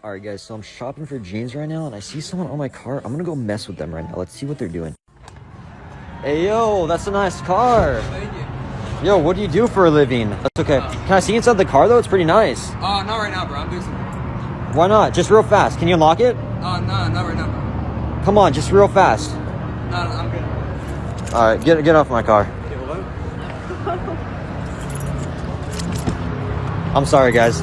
Alright guys, so I'm shopping for jeans right now and I see someone on my car. I'm gonna go mess with them right now. Let's see what they're doing. Hey yo, that's a nice car. Thank you. Yo, what do you do for a living? That's okay. Can I see inside the car though? It's pretty nice. Not right now, bro. I'm doing something. Why not? Just real fast. Can you unlock it? No, not right now, bro. Come on, just real fast. No, I'm good. Alright, get off my car. Okay, hold on. I'm sorry guys.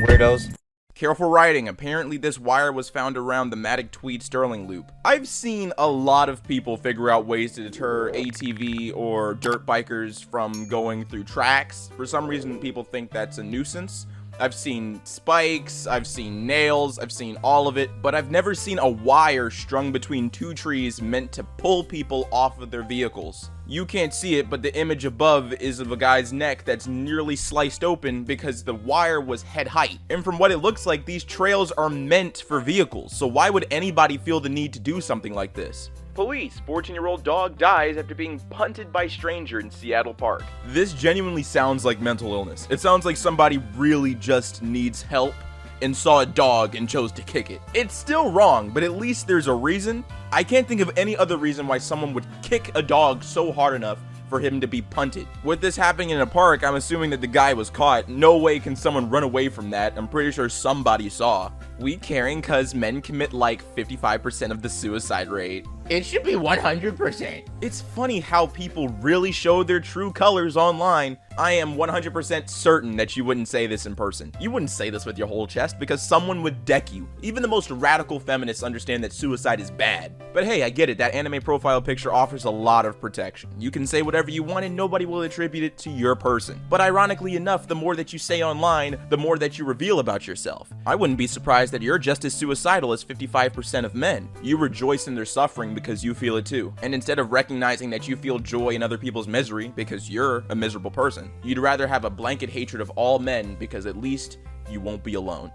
Weirdos. Careful riding. Apparently this wire was found around the Matic Tweed Sterling Loop. I've seen a lot of people figure out ways to deter ATV or dirt bikers from going through tracks. For some reason people think that's a nuisance. I've seen spikes, I've seen nails, I've seen all of it, but I've never seen a wire strung between two trees meant to pull people off of their vehicles. You can't see it, but the image above is of a guy's neck that's nearly sliced open because the wire was head height. And from what it looks like, these trails are meant for vehicles, so why would anybody feel the need to do something like this? Police, 14-year-old dog dies after being punted by stranger in Seattle Park. This genuinely sounds like mental illness. It sounds like somebody really just needs help and saw a dog and chose to kick it. It's still wrong, but at least there's a reason. I can't think of any other reason why someone would kick a dog so hard enough for him to be punted. With this happening in a park, I'm assuming that the guy was caught. No way can someone run away from that. I'm pretty sure somebody saw. We caring cause men commit like 55% of the suicide rate. It should be 100%. It's funny how people really show their true colors online. I am 100% certain that you wouldn't say this in person. You wouldn't say this with your whole chest because someone would deck you. Even the most radical feminists understand that suicide is bad. But hey, I get it. That anime profile picture offers a lot of protection. You can say whatever you want and nobody will attribute it to your person. But ironically enough, the more that you say online, the more that you reveal about yourself. I wouldn't be surprised that you're just as suicidal as 55% of men. You rejoice in their suffering because you feel it too. And instead of recognizing that you feel joy in other people's misery because you're a miserable person, you'd rather have a blanket hatred of all men because at least you won't be alone.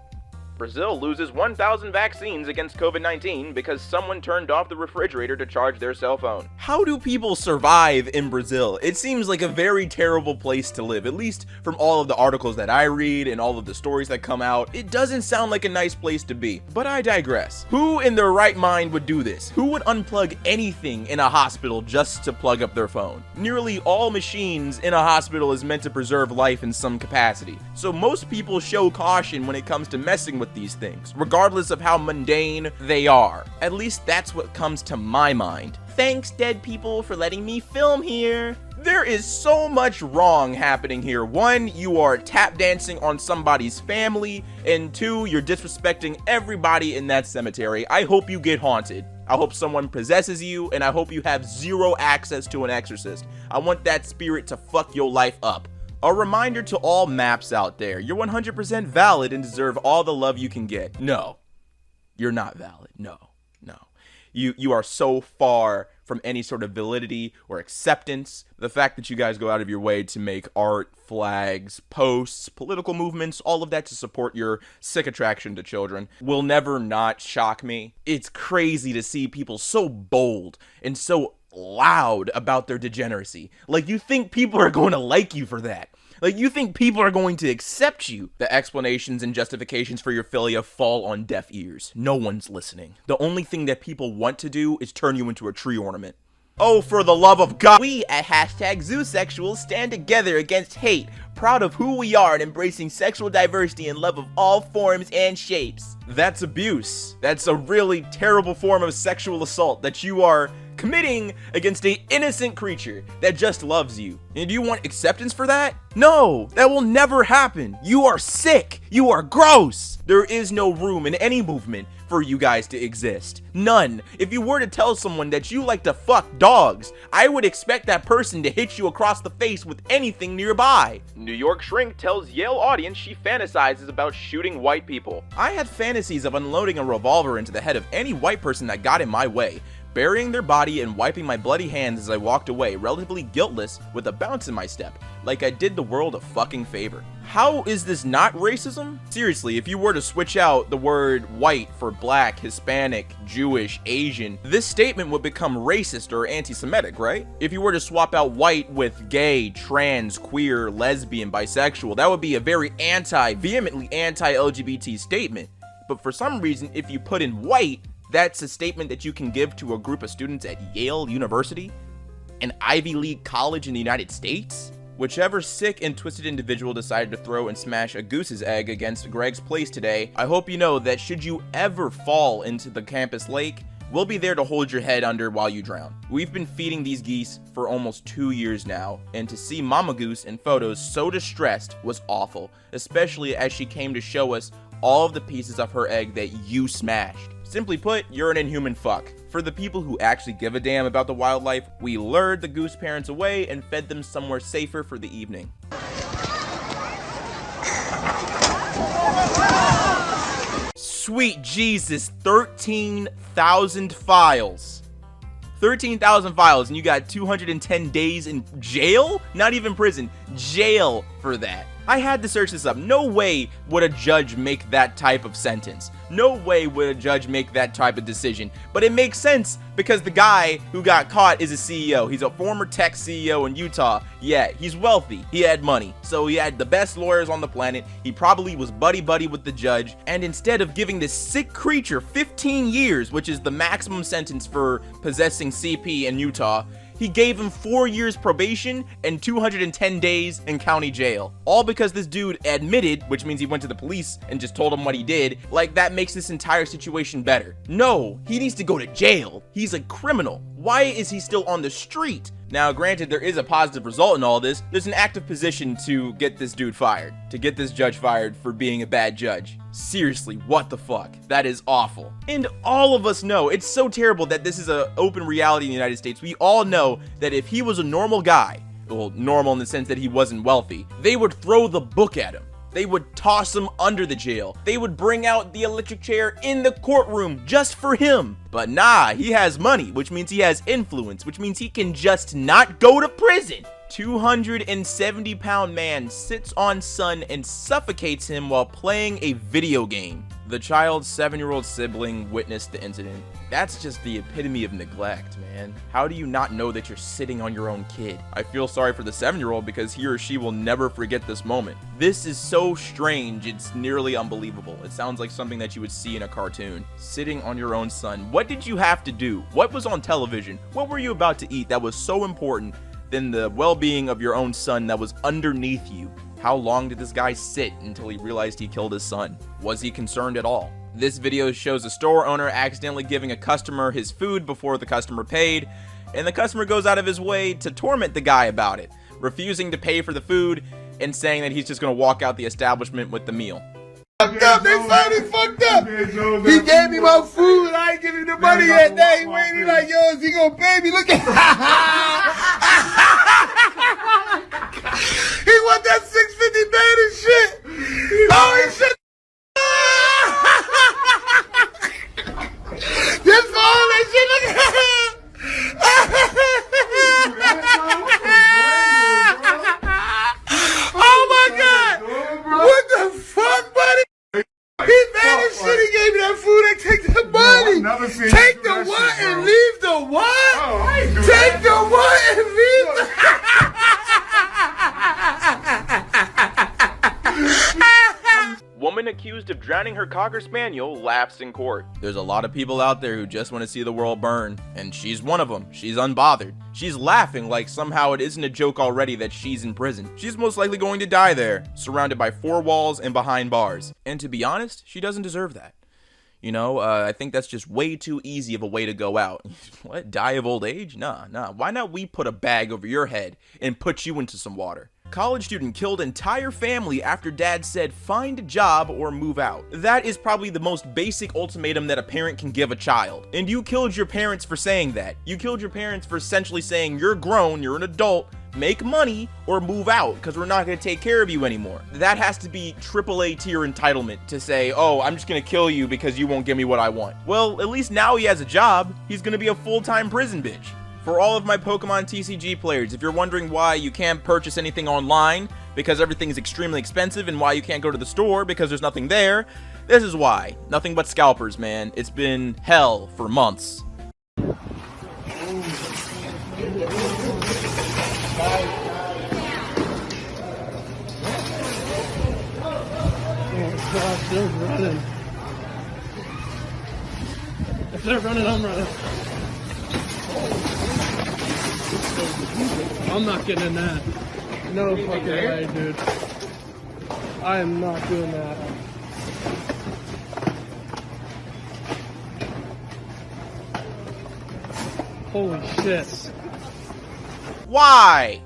Brazil loses 1,000 vaccines against COVID-19 because someone turned off the refrigerator to charge their cell phone. How do people survive in Brazil? It seems like a very terrible place to live, at least from all of the articles that I read and all of the stories that come out. It doesn't sound like a nice place to be, but I digress. Who in their right mind would do this? Who would unplug anything in a hospital just to plug up their phone? Nearly all machines in a hospital is meant to preserve life in some capacity, so most people show caution when it comes to messing with these things, regardless of how mundane they are. At least that's what comes to my mind. Thanks, dead people, for letting me film here. There is so much wrong happening here. One, you are tap dancing on somebody's family, and two, you're disrespecting everybody in that cemetery. I hope you get haunted. I hope someone possesses you, and I hope you have zero access to an exorcist. I want that spirit to fuck your life up. A reminder to all maps out there, you're 100% valid and deserve all the love you can get. No, you're not valid. No. You are so far from any sort of validity or acceptance. The fact that you guys go out of your way to make art, flags, posts, political movements, all of that to support your sick attraction to children will never not shock me. It's crazy to see people so bold and so loud about their degeneracy. Like, you think people are going to like you for that. Like, you think people are going to accept you. The explanations and justifications for your philia fall on deaf ears. No one's listening. The only thing that people want to do is turn you into a tree ornament. Oh, for the love of God. We at #ZooSexuals stand together against hate, proud of who we are and embracing sexual diversity and love of all forms and shapes. That's abuse. That's a really terrible form of sexual assault that you are committing against an innocent creature that just loves you. And do you want acceptance for that? No, that will never happen. You are sick. You are gross. There is no room in any movement for you guys to exist. None. If you were to tell someone that you like to fuck dogs, I would expect that person to hit you across the face with anything nearby. New York shrink tells Yale audience she fantasizes about shooting white people. I had fantasies of unloading a revolver into the head of any white person that got in my way, burying their body and wiping my bloody hands as I walked away, relatively guiltless with a bounce in my step, like I did the world a fucking favor. How is this not racism? Seriously, if you were to switch out the word white for black, Hispanic, Jewish, Asian, this statement would become racist or anti-Semitic, right? If you were to swap out white with gay, trans, queer, lesbian, bisexual, that would be a very vehemently anti-LGBT statement. But for some reason, if you put in white, that's a statement that you can give to a group of students at Yale University, an Ivy League college in the United States? Whichever sick and twisted individual decided to throw and smash a goose's egg against Greg's place today, I hope you know that should you ever fall into the campus lake, we'll be there to hold your head under while you drown. We've been feeding these geese for almost 2 years now, and to see Mama Goose in photos so distressed was awful, especially as she came to show us all of the pieces of her egg that you smashed. Simply put, you're an inhuman fuck. For the people who actually give a damn about the wildlife, we lured the goose parents away and fed them somewhere safer for the evening. Sweet Jesus, 13,000 files. 13,000 files, and you got 210 days in jail? Not even prison, jail for that. I had to search this up. No way would a judge make that type of sentence. No way would a judge make that type of decision. But it makes sense because the guy who got caught is a CEO. He's a former tech CEO in Utah. Yeah, he's wealthy. He had money. So he had the best lawyers on the planet. He probably was buddy-buddy with the judge. And instead of giving this sick creature 15 years, which is the maximum sentence for possessing CP in Utah, he gave him 4 years probation and 210 days in county jail. All because this dude admitted, which means he went to the police and just told him what he did, like that makes this entire situation better. No, he needs to go to jail. He's a criminal. Why is he still on the street? Now, granted, there is a positive result in all this. There's an active position to get this dude fired, to get this judge fired for being a bad judge. Seriously, what the fuck? That is awful. And all of us know, it's so terrible that this is an open reality in the United States. We all know that if he was a normal guy, well, normal in the sense that he wasn't wealthy, they would throw the book at him. They would toss him under the jail. They would bring out the electric chair in the courtroom just for him. But nah, he has money, which means he has influence, which means he can just not go to prison. 270-pound man sits on son and suffocates him while playing a video game. The child's 7-year-old sibling witnessed the incident. That's just the epitome of neglect, man. How do you not know that you're sitting on your own kid? I feel sorry for the 7-year-old because he or she will never forget this moment. This is so strange, it's nearly unbelievable. It sounds like something that you would see in a cartoon. Sitting on your own son. What did you have to do? What was on television? What were you about to eat that was so important than the well-being of your own son that was underneath you? How long did this guy sit until he realized he killed his son? Was he concerned at all? This video shows a store owner accidentally giving a customer his food before the customer paid, and the customer goes out of his way to torment the guy about it, refusing to pay for the food and saying that he's just gonna walk out the establishment with the meal. Fucked up. They finally fucked up. He gave me my food. I ain't giving him the money that day. He waited like, yo, is he gonna pay me? Look at he want that 650 band and shit. Oh, he should. This for all that shit. Look at oh my God. What the fuck, buddy? He mad as shit. He gave me that food and take the money. Take the what and leave the what? Take the what and leave the Woman accused of drowning her Cocker Spaniel laughs in court. There's a lot of people out there who just want to see the world burn, and she's one of them. She's unbothered. She's laughing like somehow it isn't a joke already that she's in prison. She's most likely going to die there, surrounded by 4 walls and behind bars. And to be honest, she doesn't deserve that. You know, I think that's just way too easy of a way to go out. What, die of old age? Nah. Why not we put a bag over your head and put you into some water? College student killed entire family after dad said find a job or move out. That is probably the most basic ultimatum that a parent can give a child. And you killed your parents for saying that. You killed your parents for essentially saying you're grown, you're an adult, make money or move out because we're not going to take care of you anymore. That has to be AAA tier entitlement to say, oh, I'm just going to kill you because you won't give me what I want. Well, at least now he has a job. He's going to be a full-time prison bitch. For all of my Pokemon TCG players, if you're wondering why you can't purchase anything online because everything is extremely expensive and why you can't go to the store because there's nothing there, this is why. Nothing but scalpers, man. It's been hell for months. Gosh, they're running. If they're running, I'm running. I'm not getting in that. No fucking way, dude. I am not doing that. Holy shit. Why?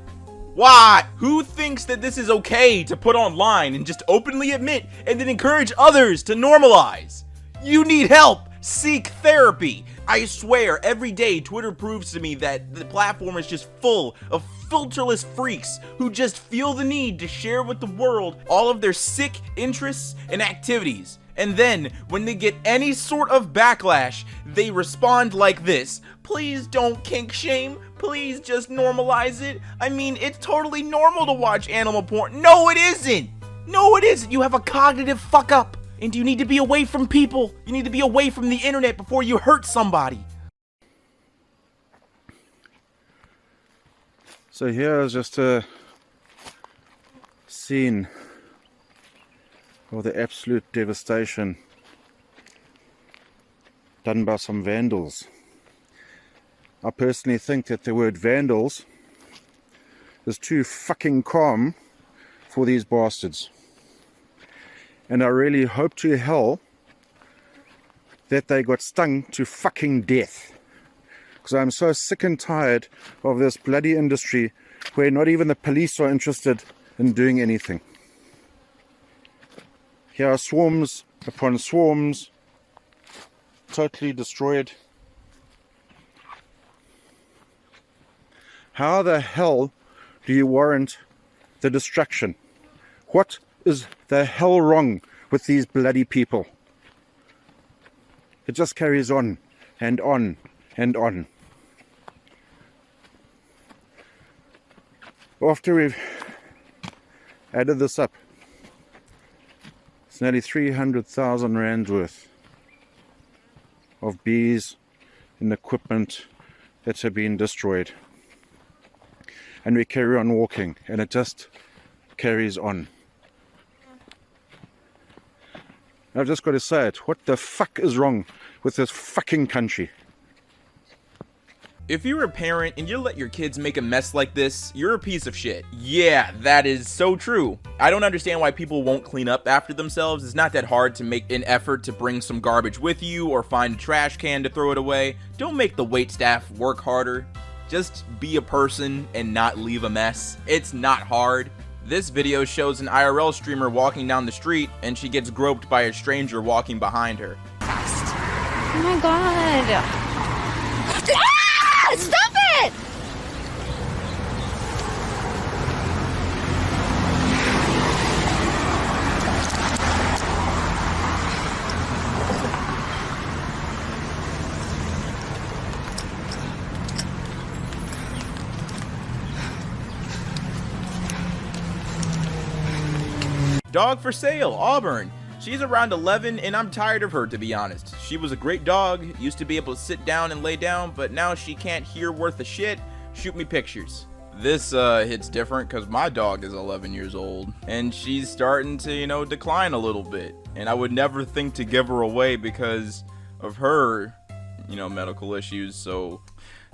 Why? Who thinks that this is okay to put online and just openly admit and then encourage others to normalize? You need help. Seek therapy. I swear, every day Twitter proves to me that the platform is just full of filterless freaks who just feel the need to share with the world all of their sick interests and activities. And then, when they get any sort of backlash, they respond like this. Please don't kink shame. Please just normalize it. I mean, it's totally normal to watch animal porn. No, it isn't. No, it isn't. You have a cognitive fuck up. And you need to be away from people. You need to be away from the internet before you hurt somebody. So here is just a scene of the absolute devastation done by some vandals. I personally think that the word vandals is too fucking calm for these bastards. And I really hope to hell that they got stung to fucking death. Because I'm so sick and tired of this bloody industry where not even the police are interested in doing anything. Here are swarms upon swarms, totally destroyed. How the hell do you warrant the destruction? What is the hell wrong with these bloody people? It just carries on and on and on. After we've added this up, it's nearly 300,000 rand worth of bees and equipment that have been destroyed. And we carry on walking, and it just carries on. I've just got to say it. What the fuck is wrong with this fucking country? If you're a parent and you let your kids make a mess like this, you're a piece of shit. Yeah, that is so true. I don't understand why people won't clean up after themselves. It's not that hard to make an effort to bring some garbage with you or find a trash can to throw it away. Don't make the waitstaff work harder. Just be a person and not leave a mess. It's not hard. This video shows an IRL streamer walking down the street and she gets groped by a stranger walking behind her. Oh my god. Ah! Stop it! Dog for sale, Auburn. She's around 11 and I'm tired of her, to be honest. She was a great dog, used to be able to sit down and lay down, but now she can't hear worth a shit. Shoot me pictures. This hits different because my dog is 11 years old and she's starting to, decline a little bit. And I would never think to give her away because of her, medical issues. So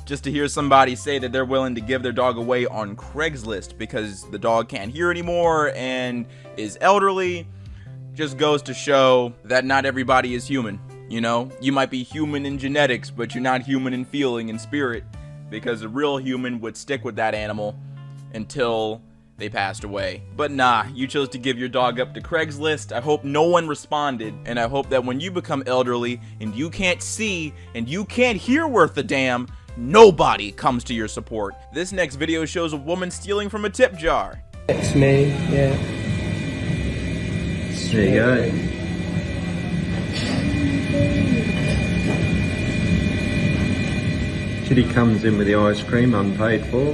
just to hear somebody say that they're willing to give their dog away on Craigslist because the dog can't hear anymore and is elderly just goes to show that not everybody is human. You might be human in genetics, but you're not human in feeling and spirit, because a real human would stick with that animal until they passed away. But nah, you chose to give your dog up to Craigslist. I hope no one responded, and I hope that when you become elderly and you can't see and you can't hear worth a damn, nobody comes to your support. This next video shows a woman stealing from a tip jar. It's me, yeah. There you go. Kitty comes in with the ice cream, unpaid for.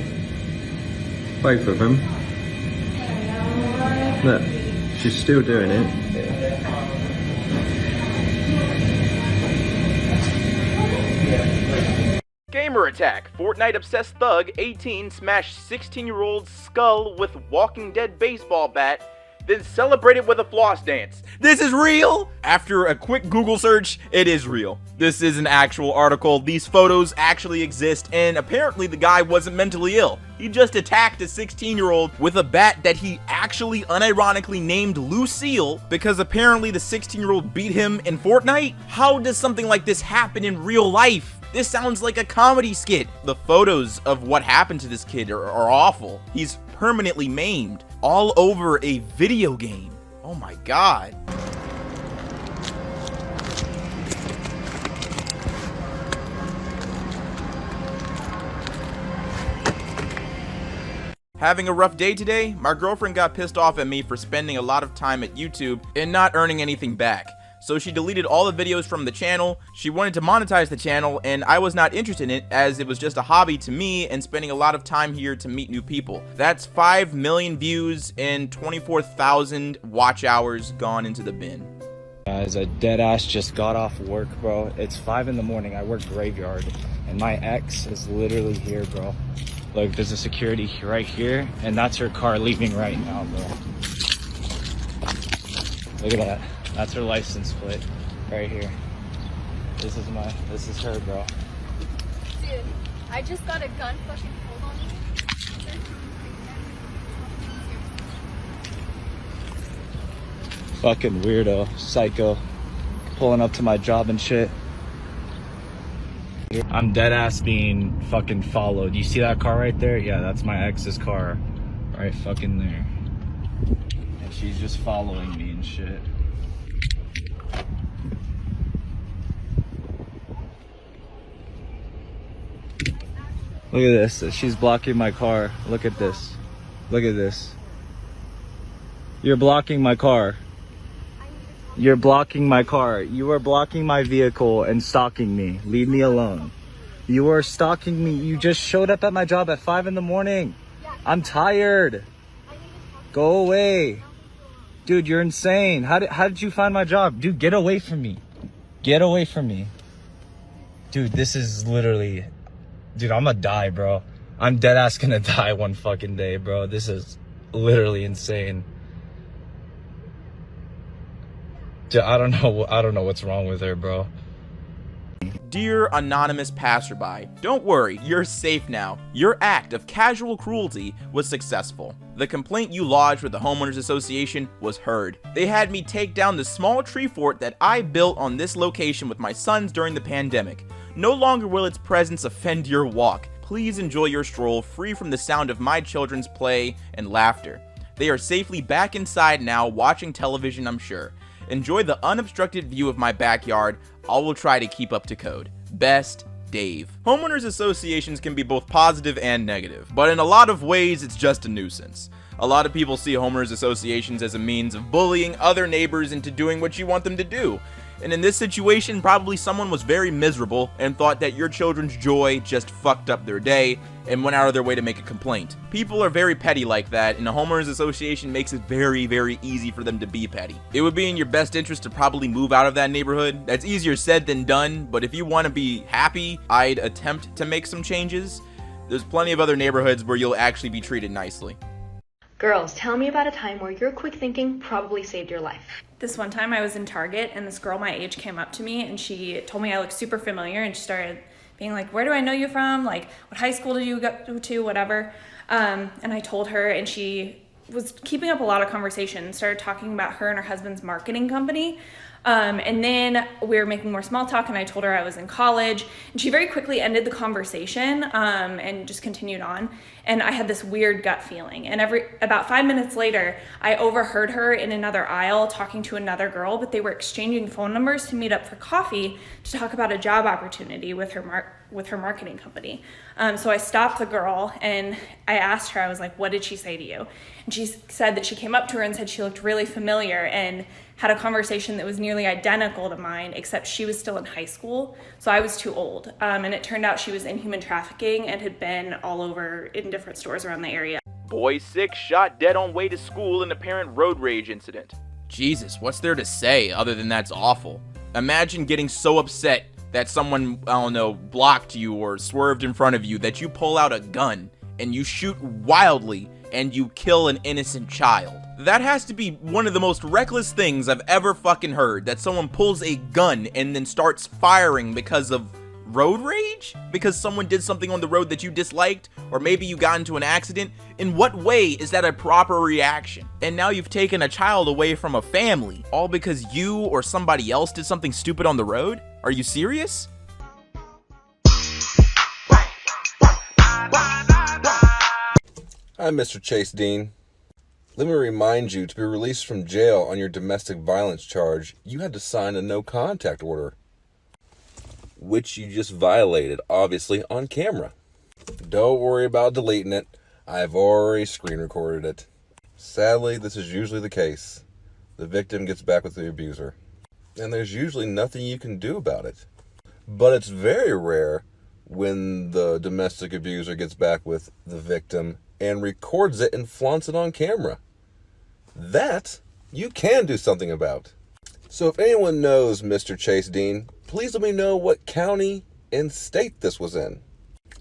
Both of them. Look, she's still doing it. Gamer attack. Fortnite obsessed thug 18 smashed 16-year-old skull with Walking Dead baseball bat, then celebrated with a floss dance. This is real? After a quick Google search, it is real. This is an actual article. These photos actually exist, and apparently the guy wasn't mentally ill. He just attacked a 16-year-old with a bat that he actually unironically named Lucille because apparently the 16-year-old beat him in Fortnite? How does something like this happen in real life? This sounds like a comedy skit. The photos of what happened to this kid are awful. He's permanently maimed all over a video game. Oh my god. Having a rough day today? My girlfriend got pissed off at me for spending a lot of time at YouTube and not earning anything back. So she deleted all the videos from the channel. She wanted to monetize the channel, and I was not interested in it as it was just a hobby to me and spending a lot of time here to meet new people. That's 5 million views and 24,000 watch hours gone into the bin. Guys, I deadass just got off work, bro. It's 5 in the morning. I work graveyard, and my ex is literally here, bro. Look, there's a security right here, and that's her car leaving right now, bro. Look at that. That's her license plate right here. This is her, bro. Dude, I just got a gun fucking pulled on me. Fucking weirdo, psycho, pulling up to my job and shit. I'm dead ass being fucking followed. You see that car right there? Yeah, that's my ex's car, right fucking there. And she's just following me and shit. Look at this. She's blocking my car. Look at this. Look at this. You're blocking my car. You're blocking my car. You are blocking my vehicle and stalking me. Leave me alone. You are stalking me. You just showed up at my job at 5 in the morning. I'm tired. Go away. Dude, you're insane. How did you find my job? Dude, get away from me. Get away from me. Dude, this is literally... Dude, I'm gonna die, bro. I'm dead ass gonna die one fucking day, bro. This is literally insane. Dude, I don't know what's wrong with her, bro. Dear anonymous passerby, don't worry, you're safe now. Your act of casual cruelty was successful. The complaint you lodged with the homeowners association was heard. They had me take down the small tree fort that I built on this location with my sons during the pandemic. No longer will its presence offend your walk. Please enjoy your stroll free from the sound of my children's play and laughter. They are safely back inside now, watching television, I'm sure. Enjoy the unobstructed view of my backyard. I will try to keep up to code. Best, Dave. Homeowners associations can be both positive and negative, but in a lot of ways it's just a nuisance. A lot of people see homeowners associations as a means of bullying other neighbors into doing what you want them to do. And in this situation, probably someone was very miserable and thought that your children's joy just fucked up their day and went out of their way to make a complaint. People are very petty like that, and a homeowners association makes it very, very easy for them to be petty. It would be in your best interest to probably move out of that neighborhood. That's easier said than done, but if you want to be happy, I'd attempt to make some changes. There's plenty of other neighborhoods where you'll actually be treated nicely. Girls, tell me about a time where your quick thinking probably saved your life. This one time I was in Target and this girl my age came up to me and she told me I looked super familiar and she started being like, where do I know you from? Like, what high school did you go to? Whatever. And I told her and she was keeping up a lot of conversation and started talking about her and her husband's marketing company. And then we were making more small talk and I told her I was in college and she very quickly ended the conversation and just continued on. And I had this weird gut feeling. And about 5 minutes later, I overheard her in another aisle talking to another girl, but they were exchanging phone numbers to meet up for coffee to talk about a job opportunity with her marketing company. So I stopped the girl and I asked her, I was like, what did she say to you? And she said that she came up to her and said she looked really familiar and had a conversation that was nearly identical to mine, except she was still in high school, so I was too old. And it turned out she was in human trafficking and had been all over in different stores around the area. Boy 6 shot dead on way to school in apparent road rage incident. Jesus, what's there to say other than that's awful? Imagine getting so upset that someone, I don't know, blocked you or swerved in front of you that you pull out a gun and you shoot wildly and you kill an innocent child. That has to be one of the most reckless things I've ever fucking heard, that someone pulls a gun and then starts firing because of road rage? Because someone did something on the road that you disliked? Or maybe you got into an accident? In what way is that a proper reaction? And now you've taken a child away from a family, all because you or somebody else did something stupid on the road? Are you serious? I'm Mr. Chase Dean. Let me remind you, to be released from jail on your domestic violence charge, you had to sign a no-contact order, which you just violated, obviously, on camera. Don't worry about deleting it. I've already screen recorded it. Sadly, this is usually the case. The victim gets back with the abuser, and there's usually nothing you can do about it. But it's very rare when the domestic abuser gets back with the victim and records it and flaunts it on camera. That you can do something about. So if anyone knows Mr. Chase Dean, please let me know what county and state this was in.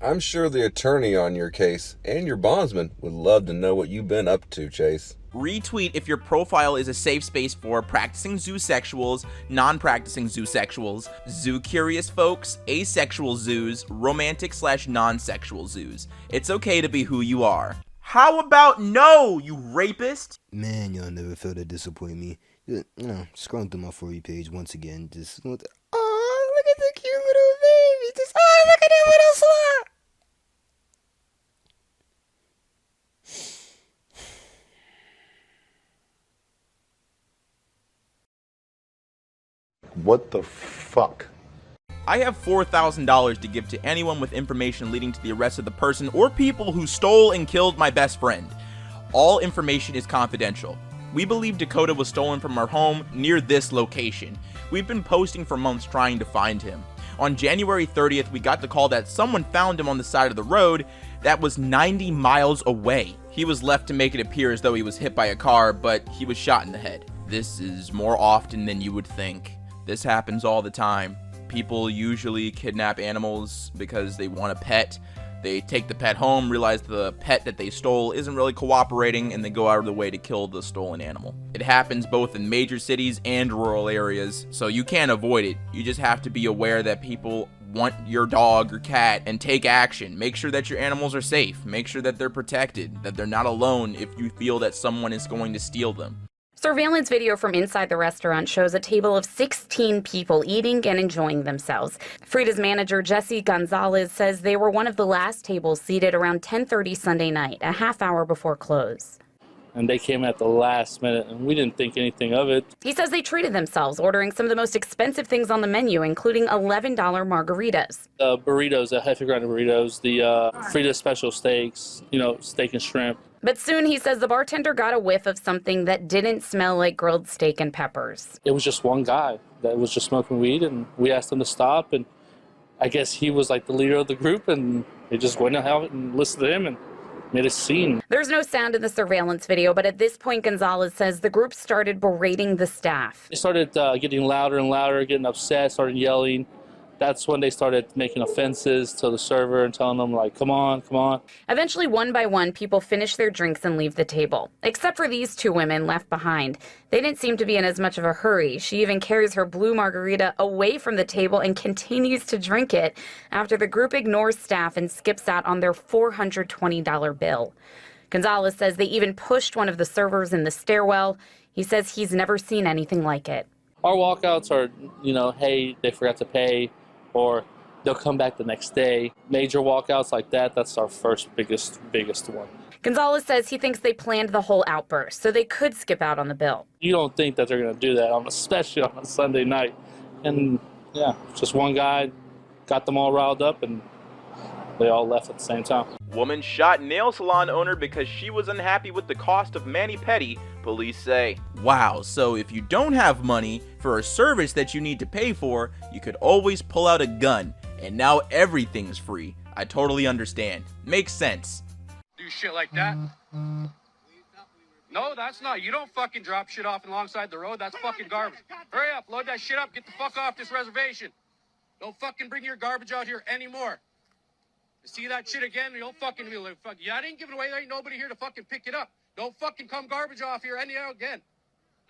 I'm sure the attorney on your case and your bondsman would love to know what you've been up to, Chase. Retweet if your profile is a safe space for practicing zoosexuals, non-practicing zoosexuals, zoo-curious folks, asexual zoos, romantic/non-sexual zoos. It's okay to be who you are. How about no, you rapist? Man, y'all never fail to disappoint me. Scrolling through my For You page once again, just oh, look at the cute little baby. Just oh, look at that little slut. What the fuck? I have $4,000 to give to anyone with information leading to the arrest of the person or people who stole and killed my best friend. All information is confidential. We believe Dakota was stolen from our home near this location. We've been posting for months trying to find him. On January 30th, we got the call that someone found him on the side of the road that was 90 miles away. He was left to make it appear as though he was hit by a car, but he was shot in the head. This is more often than you would think. This happens all the time. People usually kidnap animals because they want a pet. They take the pet home, realize the pet that they stole isn't really cooperating, and they go out of the way to kill the stolen animal. It happens both in major cities and rural areas, so you can't avoid it. You just have to be aware that people want your dog or cat and take action. Make sure that your animals are safe. Make sure that they're protected, that they're not alone if you feel that someone is going to steal them. Surveillance video from inside the restaurant shows a table of 16 people eating and enjoying themselves. Frida's manager, Jesse Gonzalez, says they were one of the last tables seated around 10:30 Sunday night, a half hour before close. And they came at the last minute, and we didn't think anything of it. He says they treated themselves, ordering some of the most expensive things on the menu, including $11 margaritas. The burritos, the Hefe Grande burritos, the Frida special steaks, steak and shrimp. But soon, he says, the bartender got a whiff of something that didn't smell like grilled steak and peppers. It was just one guy that was just smoking weed, and we asked him to stop, and I guess he was like the leader of the group, and they just went out and listened to him and made a scene. There's no sound in the surveillance video, but at this point, Gonzalez says the group started berating the staff. They started getting louder and louder, getting upset, started yelling. That's when they started making offenses to the server and telling them, like, come on, come on. Eventually, one by one, people finish their drinks and leave the table. Except for these two women left behind. They didn't seem to be in as much of a hurry. She even carries her blue margarita away from the table and continues to drink it after the group ignores staff and skips out on their $420 bill. Gonzalez says they even pushed one of the servers in the stairwell. He says he's never seen anything like it. Our walkouts are, hey, they forgot to pay, or they'll come back the next day. Major walkouts like that, that's our first biggest one. Gonzalez says he thinks they planned the whole outburst, so they could skip out on the bill. You don't think that they're going to do that, especially on a Sunday night. And, yeah, just one guy got them all riled up, and they all left at the same time. Woman shot nail salon owner because she was unhappy with the cost of mani-pedi, police say. Wow, so if you don't have money for a service that you need to pay for, you could always pull out a gun, and now everything's free. I totally understand. Makes sense. Do shit like that? No, that's not. You don't fucking drop shit off alongside the road. That's fucking garbage. Hurry up, load that shit up, get the fuck off this reservation. Don't fucking bring your garbage out here anymore. You see that shit again, you'll fucking be like, fuck, yeah, I didn't give it away. There ain't nobody here to fucking pick it up. Don't fucking come garbage off here anyhow again.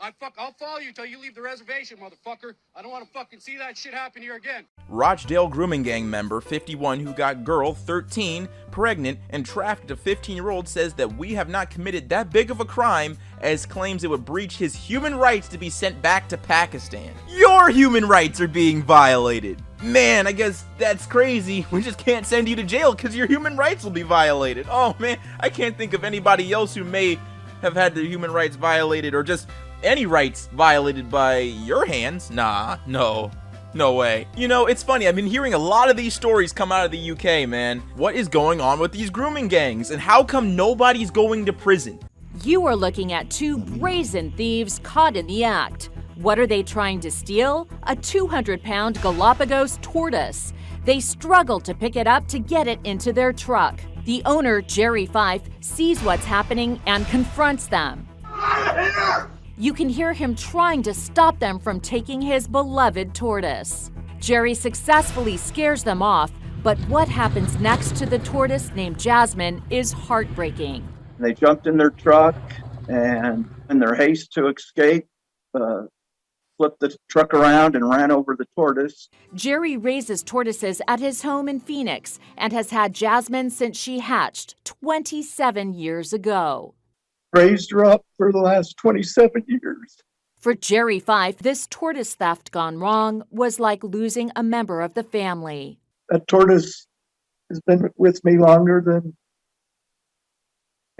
I'll follow you till you leave the reservation, motherfucker. I don't want to fucking see that shit happen here again. Rochdale grooming gang member 51 who got girl 13 pregnant and trafficked a 15-year-old says that we have not committed that big of a crime, as claims it would breach his human rights to be sent back to Pakistan. Your human rights are being violated. Man, I guess that's crazy. We just can't send you to jail because your human rights will be violated. Oh man, I can't think of anybody else who may have had their human rights violated or just any rights violated by your hands. Nah, no way. You know, it's funny, I've been hearing a lot of these stories come out of the UK, man. What is going on with these grooming gangs, and how come nobody's going to prison? You are looking at two brazen thieves caught in the act. What are they trying to steal? A 200-pound Galapagos tortoise. They struggle to pick it up to get it into their truck. The owner, Jerry Fife, sees what's happening and confronts them. You can hear him trying to stop them from taking his beloved tortoise. Jerry successfully scares them off, but what happens next to the tortoise named Jasmine is heartbreaking. They jumped in their truck and in their haste to escape, flipped the truck around and ran over the tortoise. Jerry raises tortoises at his home in Phoenix and has had Jasmine since she hatched 27 years ago. Raised her up for the last 27 years. For Jerry Fife, this tortoise theft gone wrong was like losing a member of the family. That tortoise has been with me longer than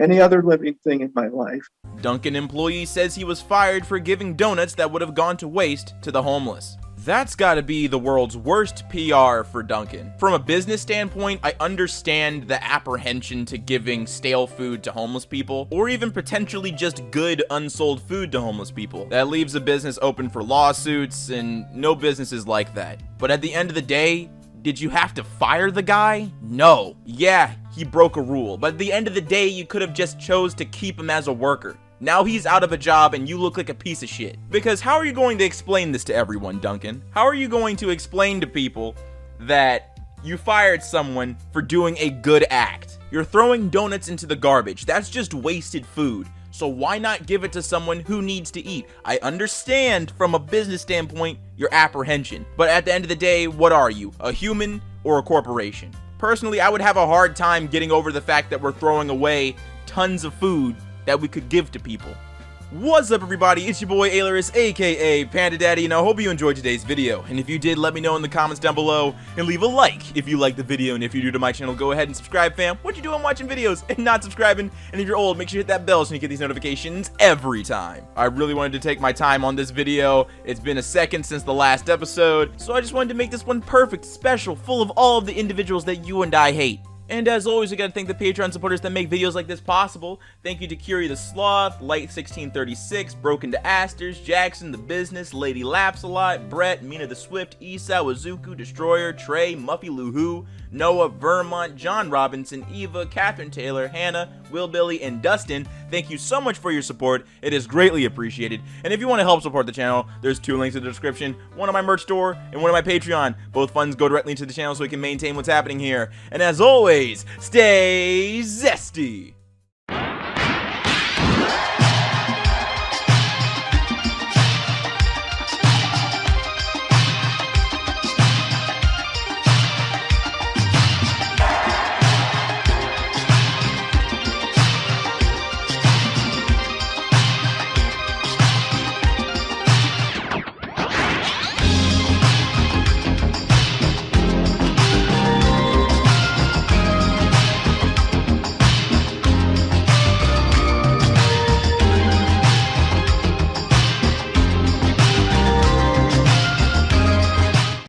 any other living thing in my life. Dunkin' employee says he was fired for giving donuts that would have gone to waste to the homeless. That's gotta be the world's worst PR for Dunkin'. From a business standpoint, I understand the apprehension to giving stale food to homeless people, or even potentially just good unsold food to homeless people. That leaves a business open for lawsuits, and no business is like that. But at the end of the day, did you have to fire the guy? No. Yeah, he broke a rule, but at the end of the day, you could have just chose to keep him as a worker. Now he's out of a job and you look like a piece of shit. Because how are you going to explain this to everyone, Duncan? How are you going to explain to people that you fired someone for doing a good act? You're throwing donuts into the garbage. That's just wasted food. So why not give it to someone who needs to eat? I understand from a business standpoint your apprehension, but at the end of the day, what are you? A human or a corporation? Personally, I would have a hard time getting over the fact that we're throwing away tons of food that we could give to people. What's up, everybody? It's your boy Ailurus, aka Panda Daddy, and I hope you enjoyed today's video. And if you did, let me know in the comments down below, and leave a like if you liked the video. And if you're new to my channel, go ahead and subscribe, fam. What you doing watching videos and not subscribing? And if you're old, make sure you hit that bell so you get these notifications every time. I really wanted to take my time on this video. It's been a second since the last episode, so I just wanted to make this one perfect, special, full of all of the individuals that you and I hate. And as always, we gotta thank the Patreon supporters that make videos like this possible. Thank you to Curie the Sloth, Light1636, Broken to Asters, Jackson the Business, Lady Laps a Lot, Brett, Mina the Swift, Isa, Wazuku, Destroyer, Trey, Muffy Luhu, Noah, Vermont, John Robinson, Eva, Catherine Taylor, Hannah, Will Billy, and Dustin. Thank you so much for your support. It is greatly appreciated. And if you want to help support the channel, there's 2 links in the description, one on my merch store and one on my Patreon. Both funds go directly into the channel so we can maintain what's happening here. And as always, stay zesty!